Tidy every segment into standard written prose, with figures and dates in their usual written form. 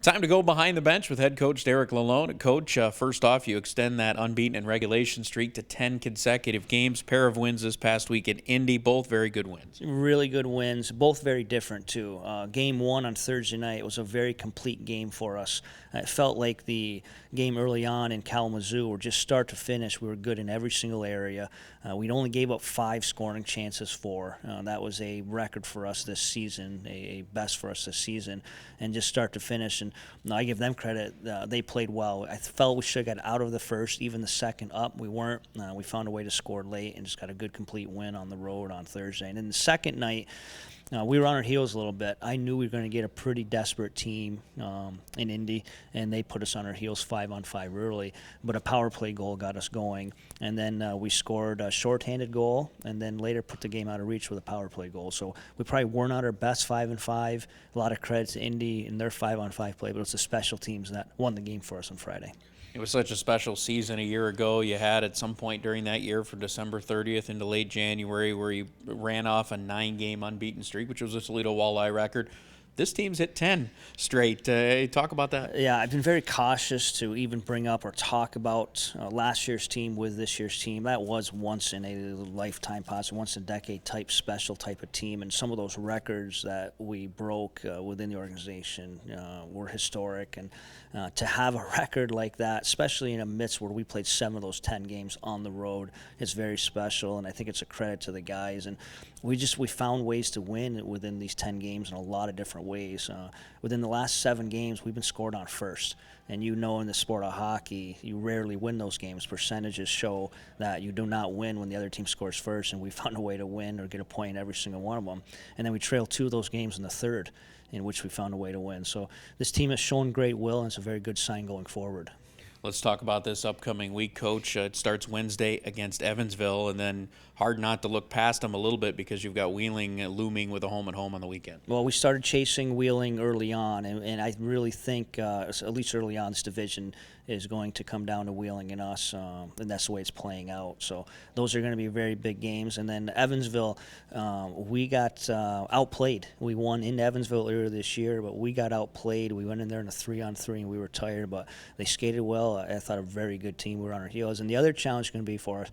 Time to go behind the bench with head coach Derek Lalonde. Coach, first off, you extend that unbeaten in regulation streak to 10 consecutive games. Pair of wins this past week at Indy, both very good wins. Really good wins, both very different too. Game one on Thursday night was a very complete game for us. It felt like the game early on in Kalamazoo, or just start to finish, we were good in every single area. We only gave up 5 scoring chances for. That was a record for us this season, a best for us this season, and just start to finish. And I give them credit. They played well. I felt we should have got out of the first, even the second up. We weren't. We found a way to score late and just got a good complete win on the road on Thursday. And then the second night, we were on our heels a little bit. I knew we were going to get a pretty desperate team in Indy, and they put us on our heels 5-on-5 early. But a power play goal got us going, and then we scored a shorthanded goal, and then later put the game out of reach with a power play goal. So we probably weren't at our best 5-on-5. A lot of credit to Indy and their 5-on-5 play, but it's the special teams that won the game for us on Friday. It was such a special season a year ago. You had at some point during that year from December 30th into late January where you ran off a 9-game unbeaten streak, which was a Toledo Walleye record. This team's hit 10 straight. Talk about that. Yeah, I've been very cautious to even bring up or talk about last year's team with this year's team. That was once in a lifetime, possibly once in a decade type, special type of team. And some of those records that we broke within the organization were historic. And to have a record like that, especially in a midst where we played 7 of those 10 games on the road, is very special. And I think it's a credit to the guys. And we found ways to win within these 10 games in a lot of different ways. Within the last 7 games, we've been scored on first. And you know in the sport of hockey, you rarely win those games. Percentages show that you do not win when the other team scores first, and we found a way to win or get a point in every single one of them. And then we trailed 2 of those games in the third, in which we found a way to win. So this team has shown great will, and it's a very good sign going forward. Let's talk about this upcoming week, Coach. It starts Wednesday against Evansville, and then hard not to look past them a little bit because you've got Wheeling looming with a home-and-home on the weekend. Well, we started chasing Wheeling early on, and I really think, at least early on, this division is going to come down to Wheeling and us, and that's the way it's playing out. So those are going to be very big games. And then Evansville, we got outplayed. We won in Evansville earlier this year, but we got outplayed. We went in there in a 3-on-3, and we were tired, but they skated well. I thought a very good team. We were on our heels. And the other challenge is going to be for us,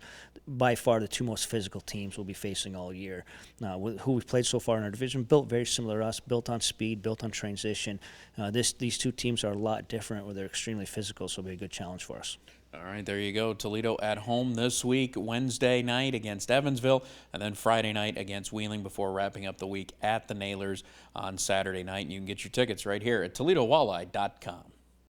by far the 2 most physical teams we'll be facing all year. Who we've played so far in our division, built very similar to us, built on speed, built on transition. These 2 teams are a lot different where they're extremely physical, so it'll be a good challenge for us. All right, there you go. Toledo at home this week, Wednesday night against Evansville, and then Friday night against Wheeling before wrapping up the week at the Nailers on Saturday night. And you can get your tickets right here at ToledoWalleye.com.